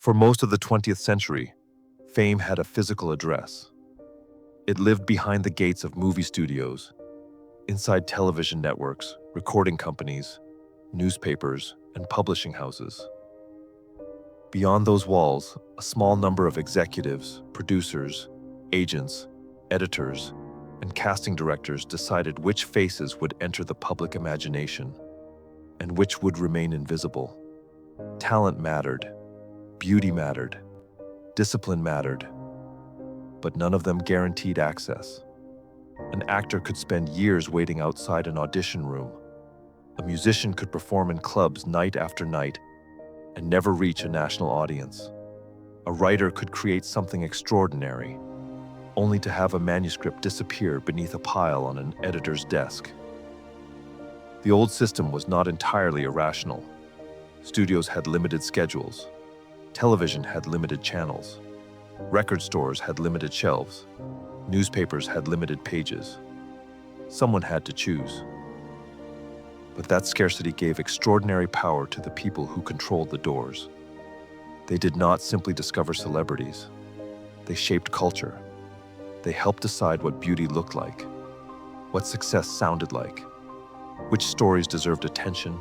For most of the 20th century, fame had a physical address. It lived behind the gates of movie studios, inside television networks, recording companies, newspapers, and publishing houses. Beyond those walls, a small number of executives, producers, agents, editors, and casting directors decided which faces would enter the public imagination and which would remain invisible. Talent mattered, beauty mattered, discipline mattered, but none of them guaranteed access. An actor could spend years waiting outside an audition room. A musician could perform in clubs night after night and never reach a national audience. A writer could create something extraordinary, only to have a manuscript disappear beneath a pile on an editor's desk. The old system was not entirely irrational. Studios had limited schedules. Television had limited channels. Record stores had limited shelves. Newspapers had limited pages. Someone had to choose. But that scarcity gave extraordinary power to the people who controlled the doors. They did not simply discover celebrities. They shaped culture. They helped decide what beauty looked like, what success sounded like, which stories deserved attention,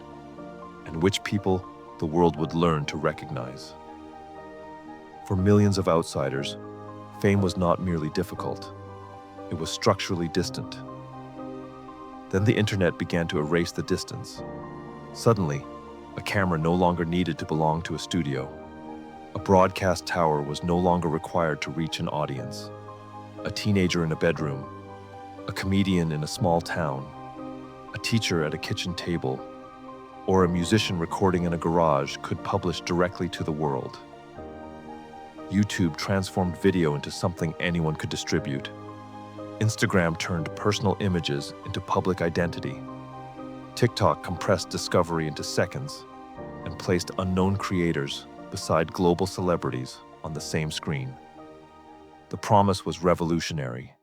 and which people the world would learn to recognize. For millions of outsiders, fame was not merely difficult, it was structurally distant. Then the internet began to erase the distance. Suddenly, a camera no longer needed to belong to a studio. A broadcast tower was no longer required to reach an audience. A teenager in a bedroom, a comedian in a small town, a teacher at a kitchen table, or a musician recording in a garage could publish directly to the world. YouTube transformed video into something anyone could distribute. Instagram turned personal images into public identity. TikTok compressed discovery into seconds and placed unknown creators beside global celebrities on the same screen. The promise was revolutionary.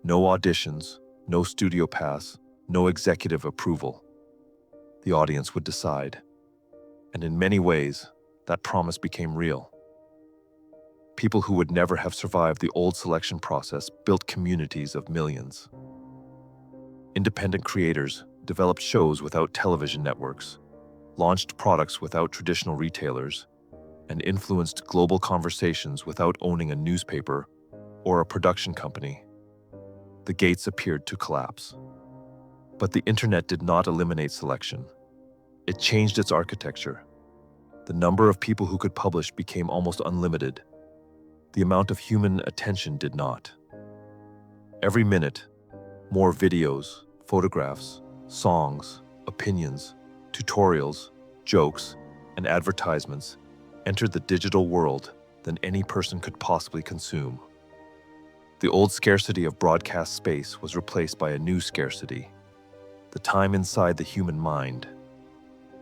No auditions, no studio pass, no executive approval. The audience would decide. And in many ways, that promise became real. People who would never have survived the old selection process built communities of millions. Independent creators developed shows without television networks, launched products without traditional retailers, and influenced global conversations without owning a newspaper or a production company. The gates appeared to collapse. But the internet did not eliminate selection. It changed its architecture. The number of people who could publish became almost unlimited. The amount of human attention did not. Every minute, more videos, photographs, songs, opinions, tutorials, jokes, and advertisements entered the digital world than any person could possibly consume. The old scarcity of broadcast space was replaced by a new scarcity, the time inside the human mind.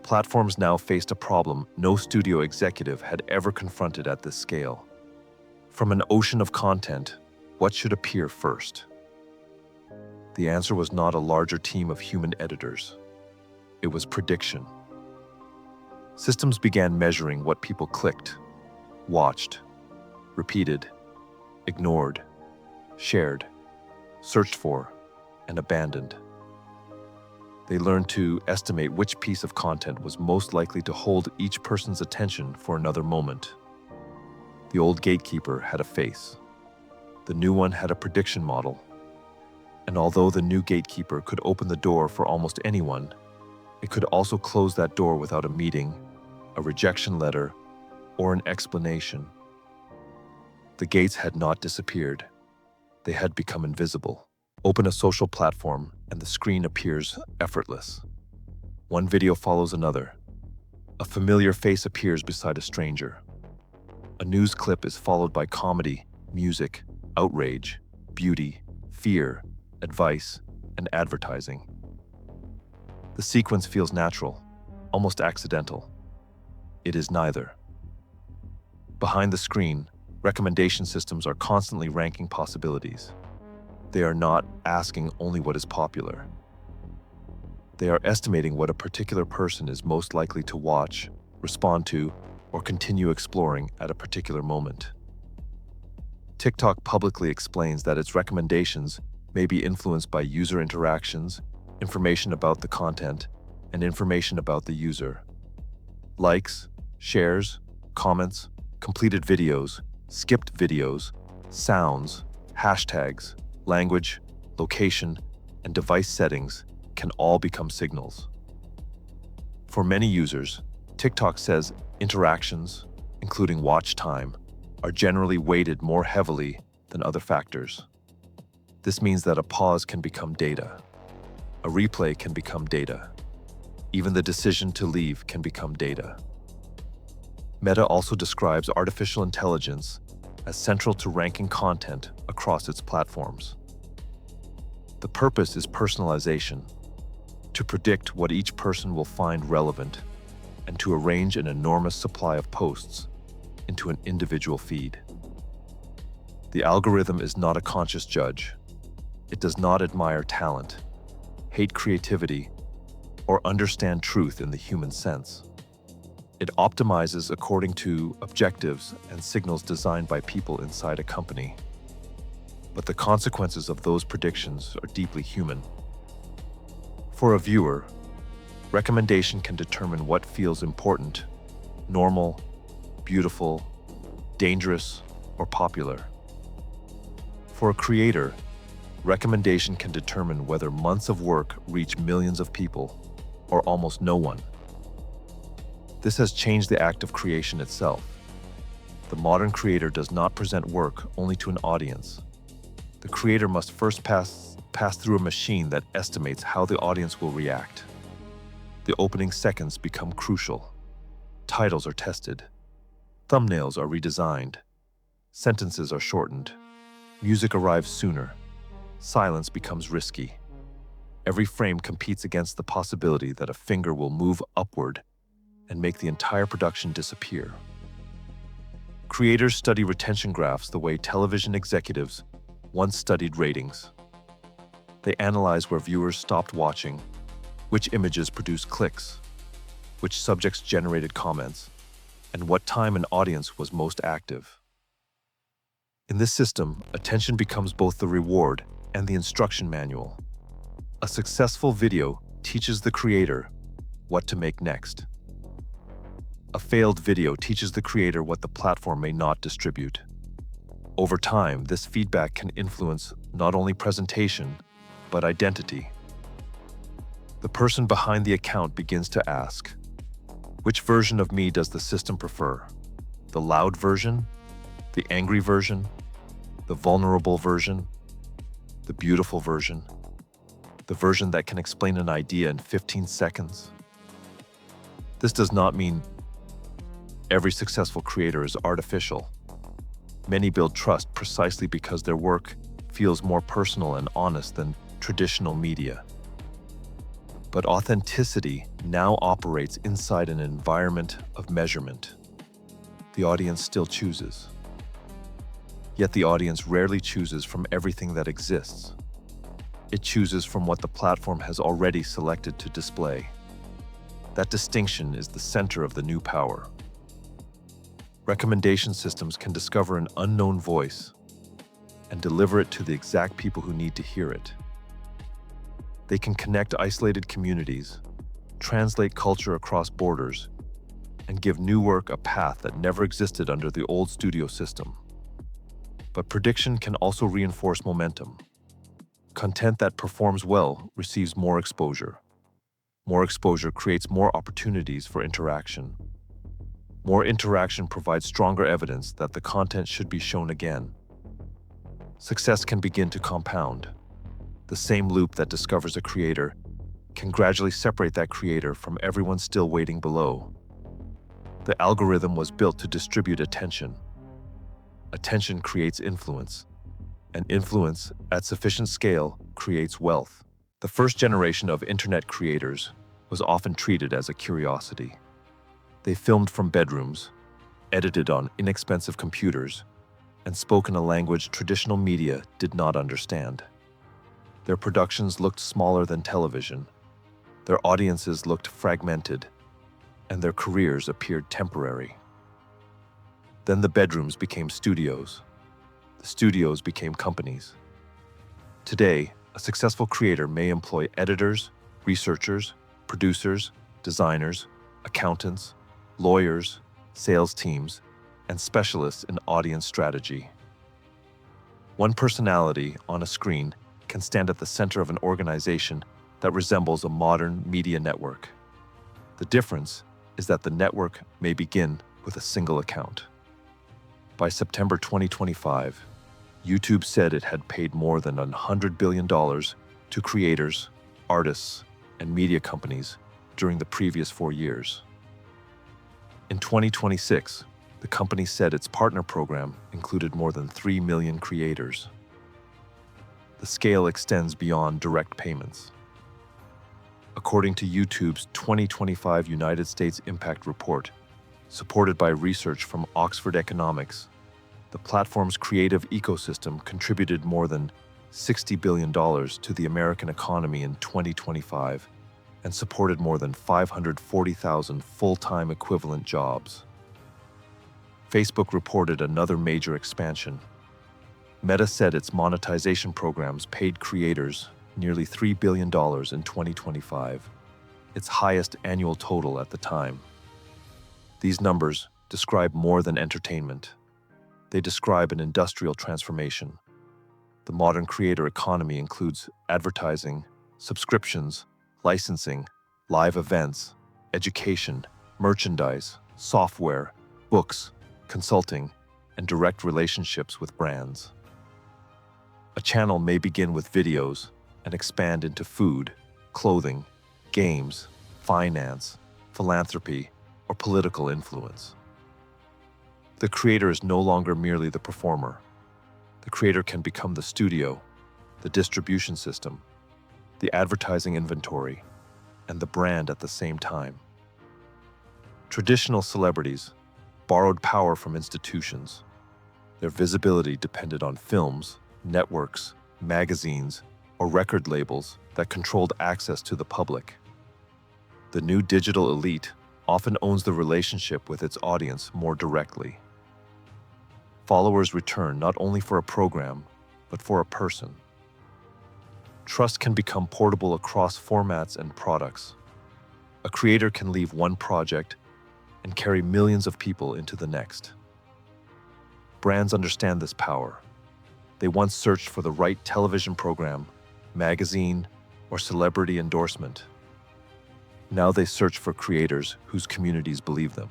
Platforms now faced a problem no studio executive had ever confronted at this scale. From an ocean of content, what should appear first? The answer was not a larger team of human editors. It was prediction. Systems began measuring what people clicked, watched, repeated, ignored, shared, searched for, and abandoned. They learned to estimate which piece of content was most likely to hold each person's attention for another moment. The old gatekeeper had a face. The new one had a prediction model. And although the new gatekeeper could open the door for almost anyone, it could also close that door without a meeting, a rejection letter, or an explanation. The gates had not disappeared. They had become invisible. Open a social platform and the screen appears effortless. One video follows another. A familiar face appears beside a stranger. A news clip is followed by comedy, music, outrage, beauty, fear, advice, and advertising. The sequence feels natural, almost accidental. It is neither. Behind the screen, recommendation systems are constantly ranking possibilities. They are not asking only what is popular. They are estimating what a particular person is most likely to watch, respond to, or continue exploring at a particular moment. TikTok publicly explains that its recommendations may be influenced by user interactions, information about the content, and information about the user. Likes, shares, comments, completed videos, skipped videos, sounds, hashtags, language, location, and device settings can all become signals. For many users, TikTok says interactions, including watch time, are generally weighted more heavily than other factors. This means that a pause can become data. A replay can become data. Even the decision to leave can become data. Meta also describes artificial intelligence as central to ranking content across its platforms. The purpose is personalization, to predict what each person will find relevant, and to arrange an enormous supply of posts into an individual feed. The algorithm is not a conscious judge. It does not admire talent, hate creativity, or understand truth in the human sense. It optimizes according to objectives and signals designed by people inside a company. But the consequences of those predictions are deeply human. For a viewer, recommendation can determine what feels important, normal, beautiful, dangerous, or popular. For a creator, recommendation can determine whether months of work reach millions of people or almost no one. This has changed the act of creation itself. The modern creator does not present work only to an audience. The creator must first pass through a machine that estimates how the audience will react. The opening seconds become crucial. Titles are tested. Thumbnails are redesigned. Sentences are shortened. Music arrives sooner. Silence becomes risky. Every frame competes against the possibility that a finger will move upward and make the entire production disappear. Creators study retention graphs the way television executives once studied ratings. They analyze where viewers stopped watching, which images produced clicks, which subjects generated comments, and what time an audience was most active. In this system, attention becomes both the reward and the instruction manual. A successful video teaches the creator what to make next. A failed video teaches the creator what the platform may not distribute. Over time, this feedback can influence not only presentation, but identity. The person behind the account begins to ask, which version of me does the system prefer? The loud version? The angry version? The vulnerable version? The beautiful version? The version that can explain an idea in 15 seconds? This does not mean every successful creator is artificial. Many build trust precisely because their work feels more personal and honest than traditional media. But authenticity now operates inside an environment of measurement. The audience still chooses. Yet the audience rarely chooses from everything that exists. It chooses from what the platform has already selected to display. That distinction is the center of the new power. Recommendation systems can discover an unknown voice and deliver it to the exact people who need to hear it. They can connect isolated communities, translate culture across borders, and give new work a path that never existed under the old studio system. But prediction can also reinforce momentum. Content that performs well receives more exposure. More exposure creates more opportunities for interaction. More interaction provides stronger evidence that the content should be shown again. Success can begin to compound. The same loop that discovers a creator can gradually separate that creator from everyone still waiting below. The algorithm was built to distribute attention. Attention creates influence, and influence at sufficient scale creates wealth. The first generation of internet creators was often treated as a curiosity. They filmed from bedrooms, edited on inexpensive computers, and spoke in a language traditional media did not understand. Their productions looked smaller than television, their audiences looked fragmented, and their careers appeared temporary. Then the bedrooms became studios. The studios became companies. Today, a successful creator may employ editors, researchers, producers, designers, accountants, lawyers, sales teams, and specialists in audience strategy. One personality on a screen can stand at the center of an organization that resembles a modern media network. The difference is that the network may begin with a single account. By September 2025, YouTube said it had paid more than $100 billion to creators, artists, and media companies during the previous 4 years. In 2026, the company said its partner program included more than 3 million creators. The scale extends beyond direct payments. According to YouTube's 2025 United States Impact Report, supported by research from Oxford Economics, the platform's creative ecosystem contributed more than $60 billion to the American economy in 2025 and supported more than 540,000 full-time equivalent jobs. Facebook reported another major expansion. Meta said its monetization programs paid creators nearly $3 billion in 2025, its highest annual total at the time. These numbers describe more than entertainment. They describe an industrial transformation. The modern creator economy includes advertising, subscriptions, licensing, live events, education, merchandise, software, books, consulting, and direct relationships with brands. A channel may begin with videos and expand into food, clothing, games, finance, philanthropy, or political influence. The creator is no longer merely the performer. The creator can become the studio, the distribution system, the advertising inventory, and the brand at the same time. Traditional celebrities borrowed power from institutions. Their visibility depended on films, networks, magazines, or record labels that controlled access to the public. The new digital elite often owns the relationship with its audience more directly. Followers return not only for a program, but for a person. Trust can become portable across formats and products. A creator can leave one project and carry millions of people into the next. Brands understand this power. They once searched for the right television program, magazine, or celebrity endorsement. Now they search for creators whose communities believe them.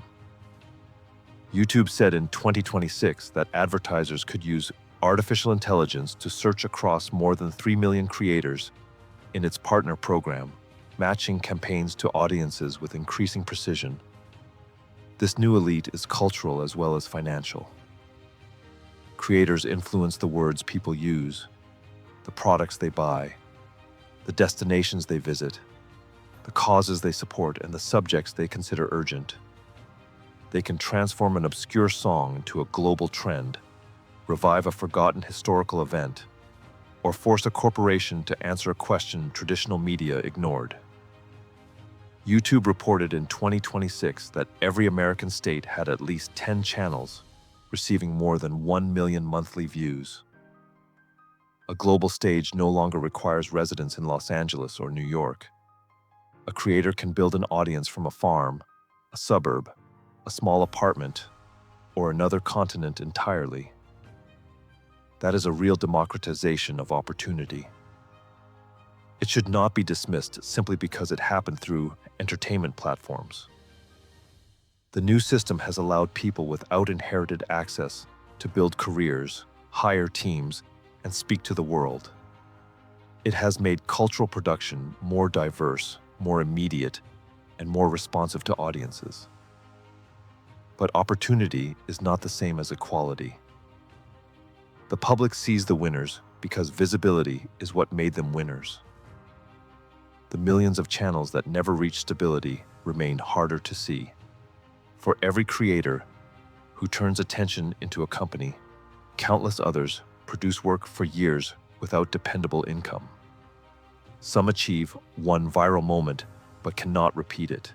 YouTube said in 2026 that advertisers could use artificial intelligence to search across more than 3 million creators in its partner program, matching campaigns to audiences with increasing precision. This new elite is cultural as well as financial. Creators influence the words people use, the products they buy, the destinations they visit, the causes they support, and the subjects they consider urgent. They can transform an obscure song into a global trend, revive a forgotten historical event, or force a corporation to answer a question traditional media ignored. YouTube reported in 2026 that every American state had at least 10 channels, receiving more than 1 million monthly views. A global stage no longer requires residence in Los Angeles or New York. A creator can build an audience from a farm, a suburb, a small apartment, or another continent entirely. That is a real democratization of opportunity. It should not be dismissed simply because it happened through entertainment platforms. The new system has allowed people without inherited access to build careers, hire teams, and speak to the world. It has made cultural production more diverse, more immediate, and more responsive to audiences. But opportunity is not the same as equality. The public sees the winners because visibility is what made them winners. The millions of channels that never reach stability remain harder to see. For every creator who turns attention into a company, countless others produce work for years without dependable income. Some achieve one viral moment but cannot repeat it.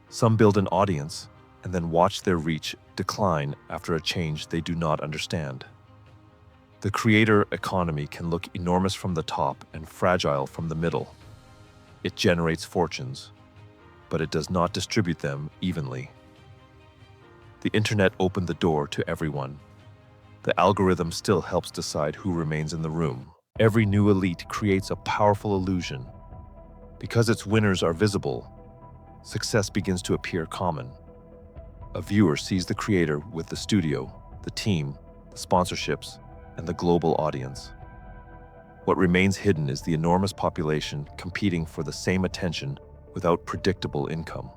Some build an audience and then watch their reach decline after a change they do not understand. The creator economy can look enormous from the top and fragile from the middle. It generates fortunes, but it does not distribute them evenly. The internet opened the door to everyone. The algorithm still helps decide who remains in the room. Every new elite creates a powerful illusion. Because its winners are visible, success begins to appear common. A viewer sees the creator with the studio, the team, the sponsorships, and the global audience. What remains hidden is the enormous population competing for the same attention without predictable income.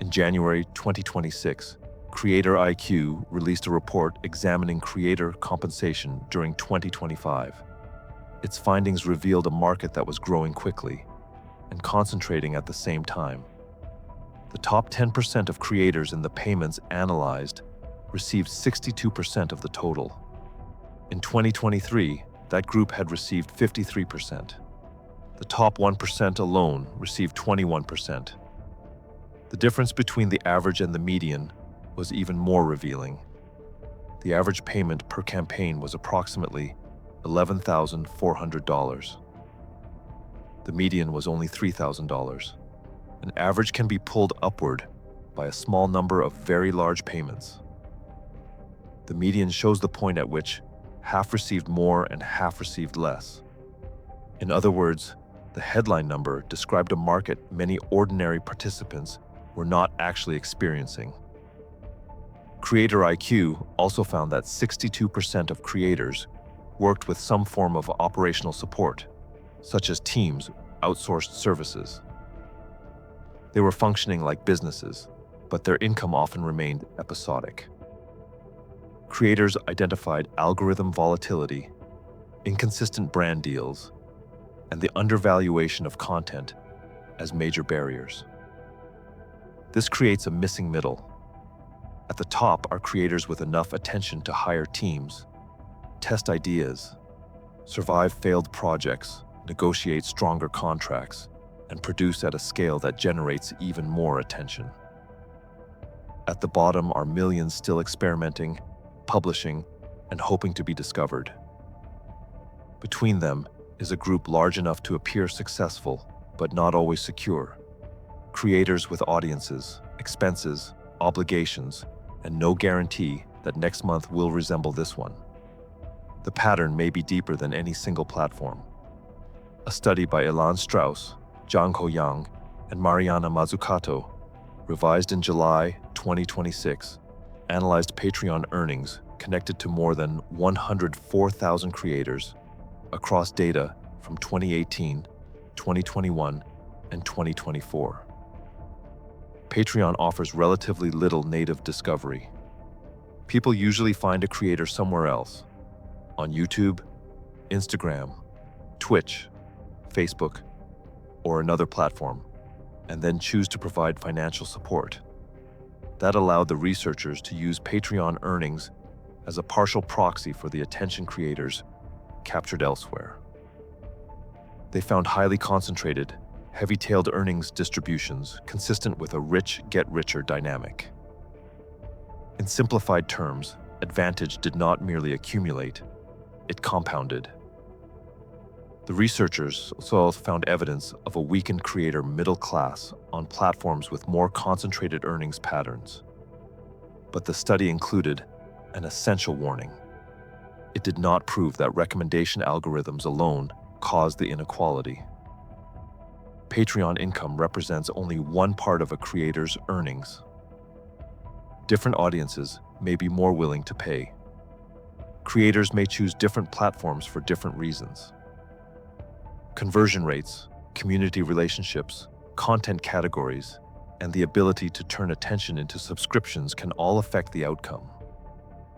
In January 2026, Creator IQ released a report examining creator compensation during 2025. Its findings revealed a market that was growing quickly and concentrating at the same time. The top 10% of creators in the payments analyzed received 62% of the total. In 2023, that group had received 53%. The top 1% alone received 21%. The difference between the average and the median was even more revealing. The average payment per campaign was approximately $11,400. The median was only $3,000. An average can be pulled upward by a small number of very large payments. The median shows the point at which half received more and half received less. In other words, the headline number described a market many ordinary participants were not actually experiencing. Creator IQ also found that 62% of creators worked with some form of operational support, such as teams, outsourced services. They were functioning like businesses, but their income often remained episodic. Creators identified algorithm volatility, inconsistent brand deals, and the undervaluation of content as major barriers. This creates a missing middle. At the top are creators with enough attention to hire teams, test ideas, survive failed projects, negotiate stronger contracts, and produce at a scale that generates even more attention. At the bottom are millions still experimenting, publishing, and hoping to be discovered. Between them is a group large enough to appear successful, but not always secure. Creators with audiences, expenses, obligations, and no guarantee that next month will resemble this one. The pattern may be deeper than any single platform. A study by Ilan Strauss, Zhang Koyang, and Mariana Mazzucato, revised in July 2026, analyzed Patreon earnings connected to more than 104,000 creators across data from 2018, 2021, and 2024. Patreon offers relatively little native discovery. People usually find a creator somewhere else, on YouTube, Instagram, Twitch, Facebook, or another platform, and then choose to provide financial support. That allowed the researchers to use Patreon earnings as a partial proxy for the attention creators captured elsewhere. They found highly concentrated, heavy-tailed earnings distributions consistent with a rich get richer dynamic. In simplified terms, advantage did not merely accumulate, it compounded. The researchers also found evidence of a weakened creator middle class on platforms with more concentrated earnings patterns. But the study included an essential warning. It did not prove that recommendation algorithms alone caused the inequality. Patreon income represents only one part of a creator's earnings. Different audiences may be more willing to pay. Creators may choose different platforms for different reasons. Conversion rates, community relationships, content categories, and the ability to turn attention into subscriptions can all affect the outcome.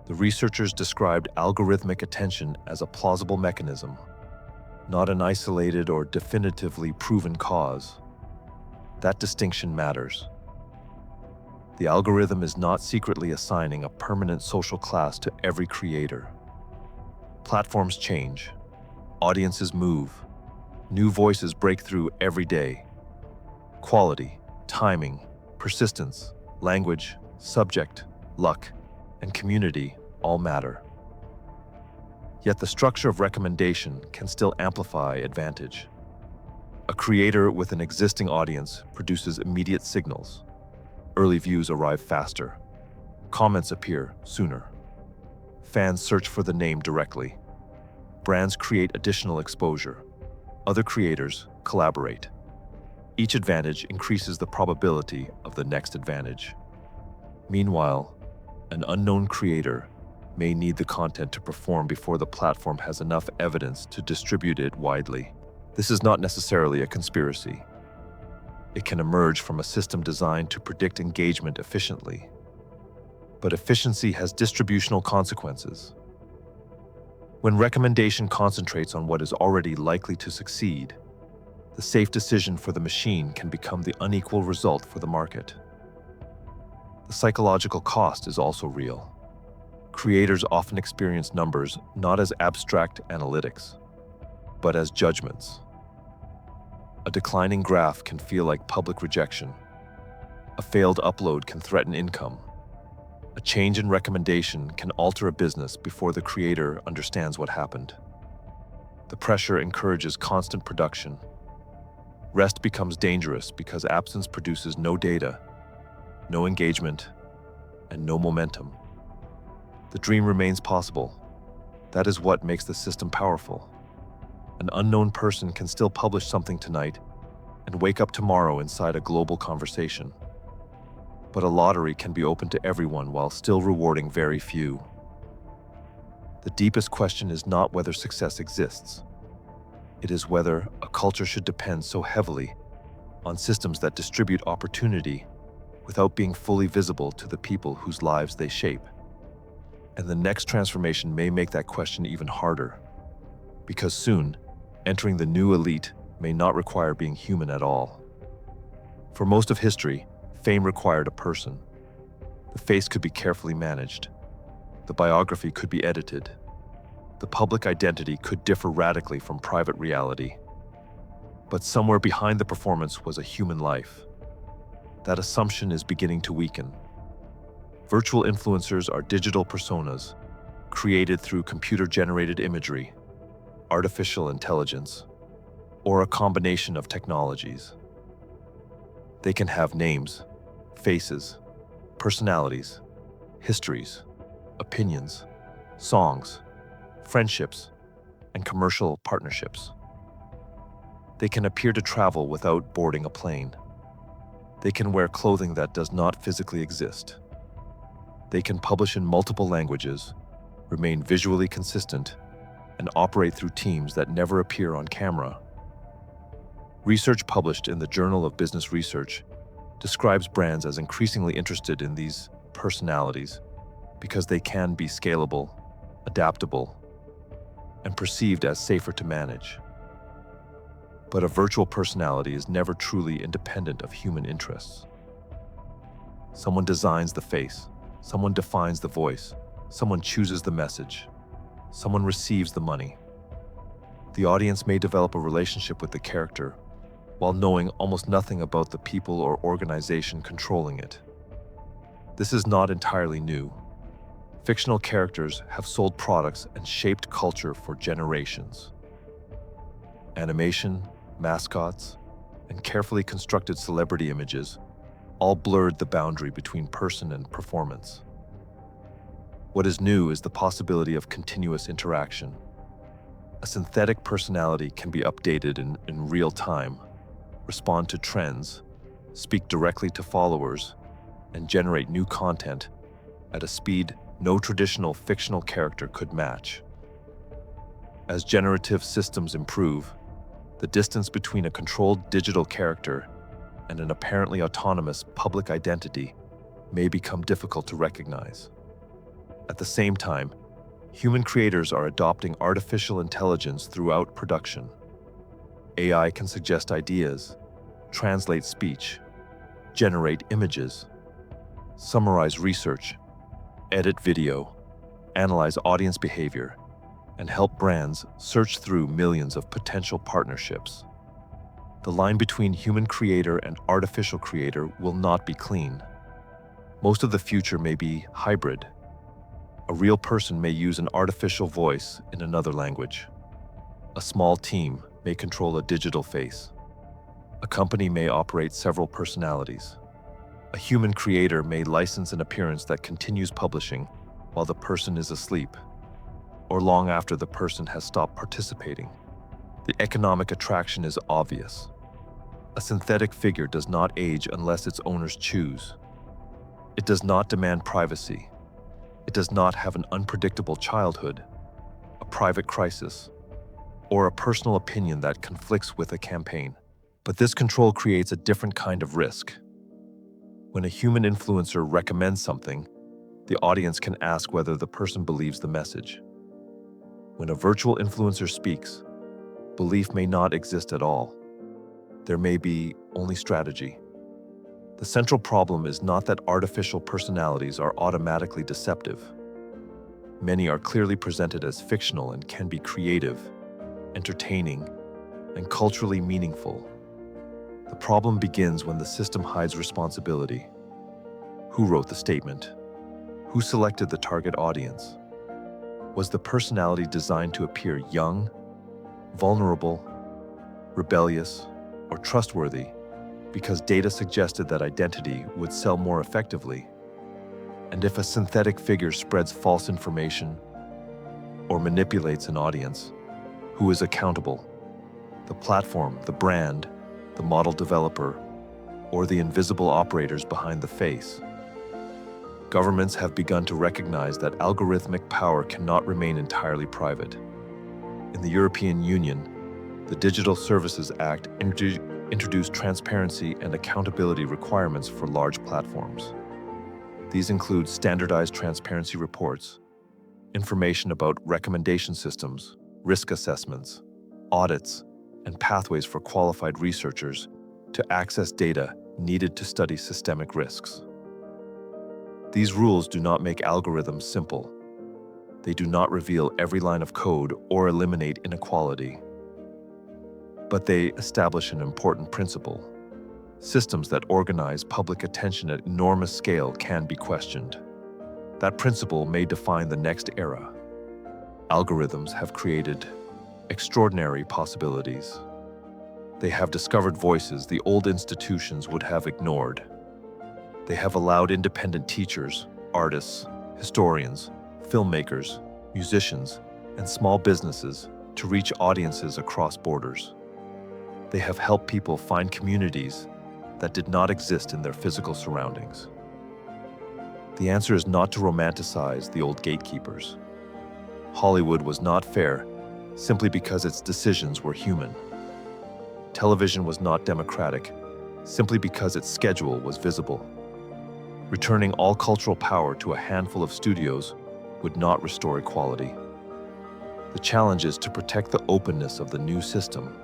The researchers described algorithmic attention as a plausible mechanism, not an isolated or definitively proven cause. That distinction matters. The algorithm is not secretly assigning a permanent social class to every creator. Platforms change, audiences move, new voices break through every day. Quality, timing, persistence, Language, subject, luck, and community all matter. Yet the structure of recommendation can still amplify advantage. A creator with an existing audience produces immediate signals. Early views arrive faster. Comments appear sooner. Fans search for the name directly. Brands create additional exposure. Other creators collaborate. Each advantage increases the probability of the next advantage. Meanwhile, an unknown creator may need the content to perform before the platform has enough evidence to distribute it widely. This is not necessarily a conspiracy. It can emerge from a system designed to predict engagement efficiently. But efficiency has distributional consequences. When recommendation concentrates on what is already likely to succeed, the safe decision for the machine can become the unequal result for the market. The psychological cost is also real. Creators often experience numbers not as abstract analytics, but as judgments. A declining graph can feel like public rejection. A failed upload can threaten income. A change in recommendation can alter a business before the creator understands what happened. The pressure encourages constant production. Rest becomes dangerous because absence produces no data, no engagement, and no momentum. The dream remains possible. That is what makes the system powerful. An unknown person can still publish something tonight and wake up tomorrow inside a global conversation. But a lottery can be open to everyone while still rewarding very few. The deepest question is not whether success exists. It is whether a culture should depend so heavily on systems that distribute opportunity without being fully visible to the people whose lives they shape. And the next transformation may make that question even harder, because soon, entering the new elite may not require being human at all. For most of history, fame required a person. The face could be carefully managed. The biography could be edited. The public identity could differ radically from private reality. But somewhere behind the performance was a human life. That assumption is beginning to weaken. Virtual influencers are digital personas, created through computer-generated imagery, artificial intelligence, or a combination of technologies. They can have names, faces, personalities, histories, opinions, songs, friendships, and commercial partnerships. They can appear to travel without boarding a plane. They can wear clothing that does not physically exist. They can publish in multiple languages, remain visually consistent, and operate through teams that never appear on camera. Research published in the Journal of Business Research describes brands as increasingly interested in these personalities because they can be scalable, adaptable, and perceived as safer to manage. But a virtual personality is never truly independent of human interests. Someone designs the face, someone defines the voice, someone chooses the message, someone receives the money. The audience may develop a relationship with the character while knowing almost nothing about the people or organization controlling it. This is not entirely new. Fictional characters have sold products and shaped culture for generations. Animation, mascots, and carefully constructed celebrity images all blurred the boundary between person and performance. What is new is the possibility of continuous interaction. A synthetic personality can be updated in real time, respond to trends, speak directly to followers, and generate new content at a speed no traditional fictional character could match. As generative systems improve, the distance between a controlled digital character and an apparently autonomous public identity may become difficult to recognize. At the same time, human creators are adopting artificial intelligence throughout production. AI can suggest ideas, translate speech, generate images, summarize research, edit video, analyze audience behavior, and help brands search through millions of potential partnerships. The line between human creator and artificial creator will not be clean. Most of the future may be hybrid. A real person may use an artificial voice in another language. A small team may control a digital face. A company may operate several personalities. A human creator may license an appearance that continues publishing while the person is asleep, or long after the person has stopped participating. The economic attraction is obvious. A synthetic figure does not age unless its owners choose. It does not demand privacy. It does not have an unpredictable childhood, a private crisis, or a personal opinion that conflicts with a campaign. But this control creates a different kind of risk. When a human influencer recommends something, the audience can ask whether the person believes the message. When a virtual influencer speaks, belief may not exist at all. There may be only strategy. The central problem is not that artificial personalities are automatically deceptive. Many are clearly presented as fictional and can be creative, entertaining, and culturally meaningful. The problem begins when the system hides responsibility. Who wrote the statement? Who selected the target audience? Was the personality designed to appear young, vulnerable, rebellious, or trustworthy because data suggested that identity would sell more effectively? And if a synthetic figure spreads false information or manipulates an audience, who is accountable? The platform, the brand, the model developer, or the invisible operators behind the face? Governments have begun to recognize that algorithmic power cannot remain entirely private. In the European Union, the Digital Services Act introduced transparency and accountability requirements for large platforms. These include standardized transparency reports, information about recommendation systems, risk assessments, audits, and pathways for qualified researchers to access data needed to study systemic risks. These rules do not make algorithms simple. They do not reveal every line of code or eliminate inequality. But they establish an important principle. Systems that organize public attention at enormous scale can be questioned. That principle may define the next era. Algorithms have created extraordinary possibilities. They have discovered voices the old institutions would have ignored. They have allowed independent teachers, artists, historians, filmmakers, musicians, and small businesses to reach audiences across borders. They have helped people find communities that did not exist in their physical surroundings. The answer is not to romanticize the old gatekeepers. Hollywood was not fair simply because its decisions were human. Television was not democratic simply because its schedule was visible. Returning all cultural power to a handful of studios would not restore equality. The challenge is to protect the openness of the new system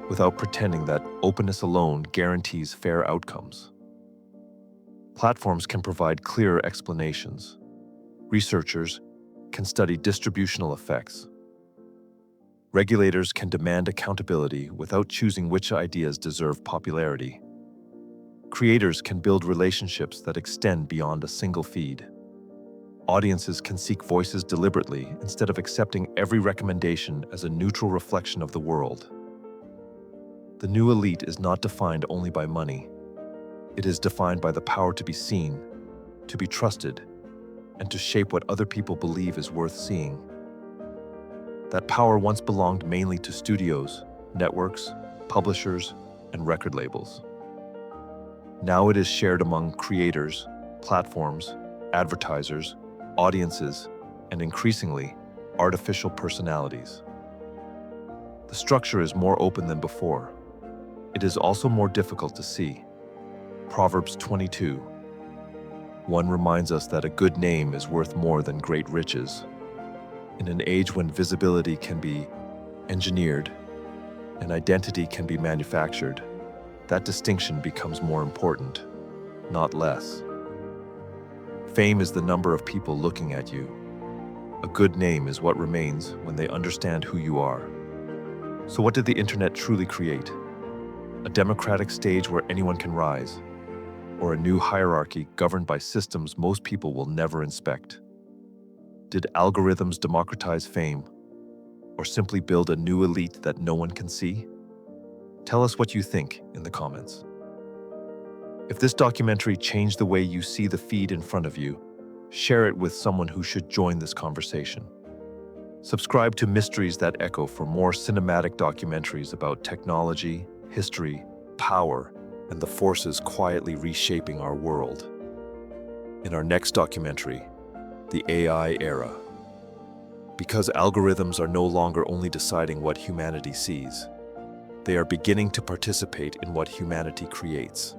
without pretending that openness alone guarantees fair outcomes. Platforms can provide clearer explanations. Researchers can study distributional effects. Regulators can demand accountability without choosing which ideas deserve popularity. Creators can build relationships that extend beyond a single feed. Audiences can seek voices deliberately instead of accepting every recommendation as a neutral reflection of the world. The new elite is not defined only by money. It is defined by the power to be seen, to be trusted, and to shape what other people believe is worth seeing. That power once belonged mainly to studios, networks, publishers, and record labels. Now it is shared among creators, platforms, advertisers, audiences, and increasingly, artificial personalities. The structure is more open than before. It is also more difficult to see. Proverbs 22:1 reminds us that a good name is worth more than great riches. In an age when visibility can be engineered and identity can be manufactured, that distinction becomes more important, not less. Fame is the number of people looking at you. A good name is what remains when they understand who you are. So what did the internet truly create? A democratic stage where anyone can rise. or a new hierarchy governed by systems most people will never inspect? Did algorithms democratize fame, or simply build a new elite that no one can see? Tell us what you think in the comments. If this documentary changed the way you see the feed in front of you, share it with someone who should join this conversation. Subscribe to Mysteries That Echo for more cinematic documentaries about technology, history, power, and the forces quietly reshaping our world. In our next documentary, The AI Era. Because algorithms are no longer only deciding what humanity sees, they are beginning to participate in what humanity creates.